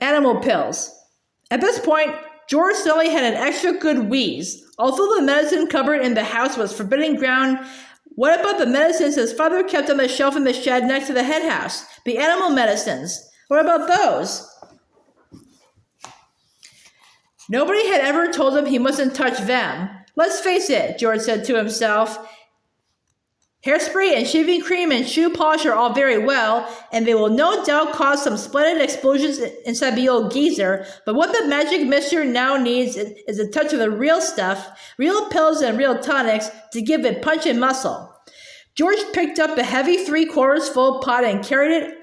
Animal pills. At this point, George suddenly had an extra good wheeze. Although the medicine cupboard in the house was forbidden ground, what about the medicines his father kept on the shelf in the shed next to the hen house? The animal medicines. What about those? Nobody had ever told him he mustn't touch them. Let's face it, George said to himself. Hairspray and shaving cream and shoe polish are all very well, and they will no doubt cause some splendid explosions inside the old geezer, but what the magic mixture now needs is a touch of the real stuff, real pills and real tonics to give it punch and muscle. George picked up a heavy 3/4 full pot and carried it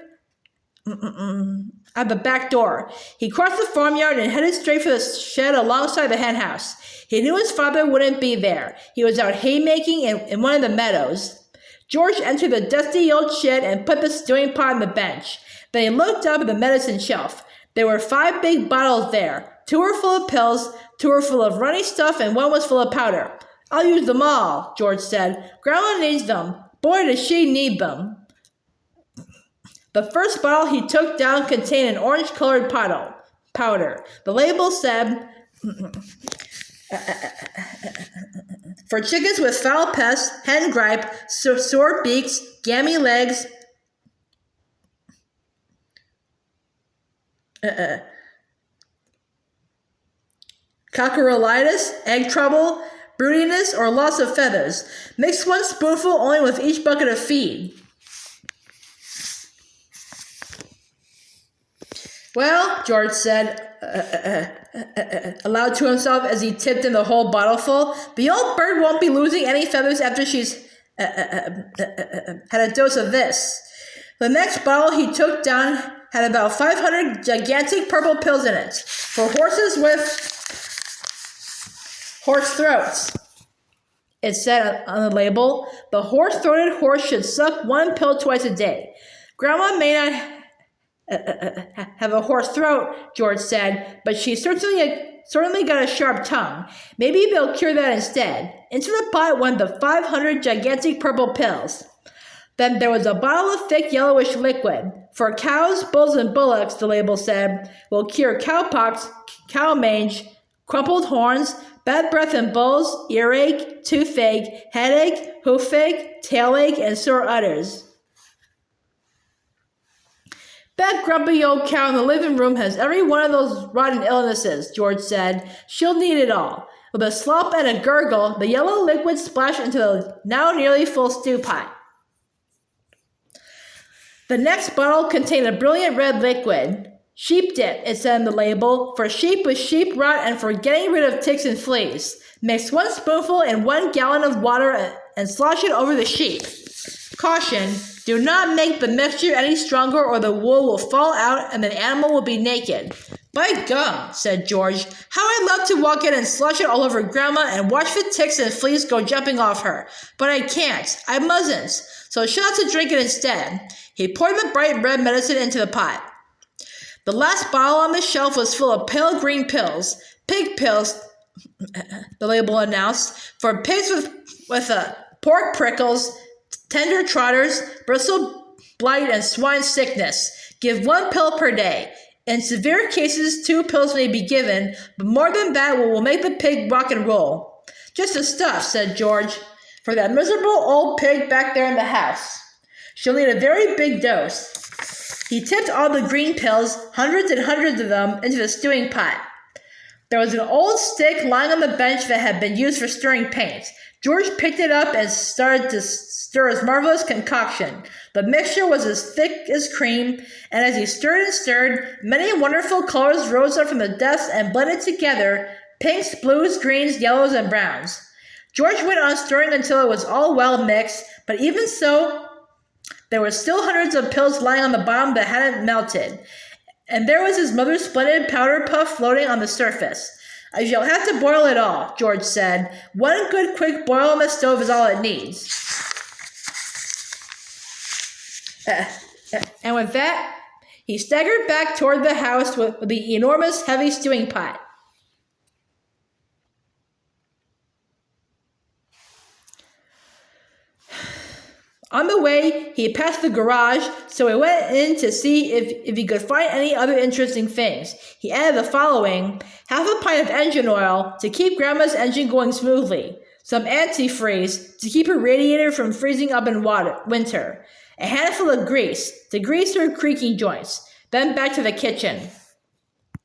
out the back door. He crossed the farmyard and headed straight for the shed alongside the hen house. He knew his father wouldn't be there. He was out haymaking in one of the meadows. George entered the dusty old shed and put the stewing pot on the bench. Then he looked up at the medicine shelf. There were 5 big bottles there. 2 were full of pills, 2 were full of runny stuff, and 1 was full of powder. I'll use them all, George said. Grandma needs them. Boy, does she need them. The first bottle he took down contained an orange-colored powder. The label said, for chickens with foul pests, hen gripe, sore beaks, gammy legs, cockroachitis, egg trouble, broodiness, or loss of feathers. Mix 1 spoonful only with each bucket of feed. Well, George said, aloud to himself as he tipped in the whole bottleful, the old bird won't be losing any feathers after she's had a dose of this. The next bottle he took down had about 500 gigantic purple pills in it, for horses with horse throats. It said on the label, the horse-throated horse should suck 1 pill twice a day. Grandma may not have a hoarse throat, George said, but she certainly got a sharp tongue. Maybe they'll cure that instead. Into the pot went the 500 gigantic purple pills. Then there was a bottle of thick yellowish liquid. For cows, bulls, and bullocks, the label said, will cure cowpox, cow mange, crumpled horns, bad breath in bulls, earache, toothache, headache, hoofache, tailach, and sore udders. That grumpy old cow in the living room has every one of those rotten illnesses, George said. She'll need it all. With a slop and a gurgle, the yellow liquid splashed into the now nearly full stew pot. The next bottle contained a brilliant red liquid. Sheep dip, it said on the label, for sheep with sheep rot and for getting rid of ticks and fleas. Mix 1 spoonful in 1 gallon of water and slosh it over the sheep. Caution, do not make the mixture any stronger or the wool will fall out and the animal will be naked. By gum, said George, how I'd love to walk in and slush it all over Grandma and watch the ticks and fleas go jumping off her. But I can't. I mustn't. So she'll have to drink it instead. He poured the bright red medicine into the pot. The last bottle on the shelf was full of pale green pills. Pig pills, the label announced, for pigs with pork prickles, tender trotters, bristle blight, and swine sickness. Give 1 pill per day. In severe cases, 2 pills may be given, but more than that will make the pig rock and roll. Just the stuff, said George, for that miserable old pig back there in the house. She'll need a very big dose. He tipped all the green pills, hundreds and hundreds of them, into the stewing pot. There was an old stick lying on the bench that had been used for stirring paint. George picked it up and started to stir his marvelous concoction. The mixture was as thick as cream, and as he stirred and stirred, many wonderful colors rose up from the dust and blended together, pinks, blues, greens, yellows, and browns. George went on stirring until it was all well mixed, but even so, there were still hundreds of pills lying on the bottom that hadn't melted, and there was his mother's splendid powder puff floating on the surface. I shall have to boil it all, George said. 1 good quick boil on the stove is all it needs. And with that, he staggered back toward the house with the enormous, heavy stewing pot. On the way, he passed the garage, so he went in to see if he could find any other interesting things. He added the following: half a pint of engine oil to keep Grandma's engine going smoothly, some antifreeze to keep her radiator from freezing up in winter, a handful of grease to grease her creaking joints, then back to the kitchen.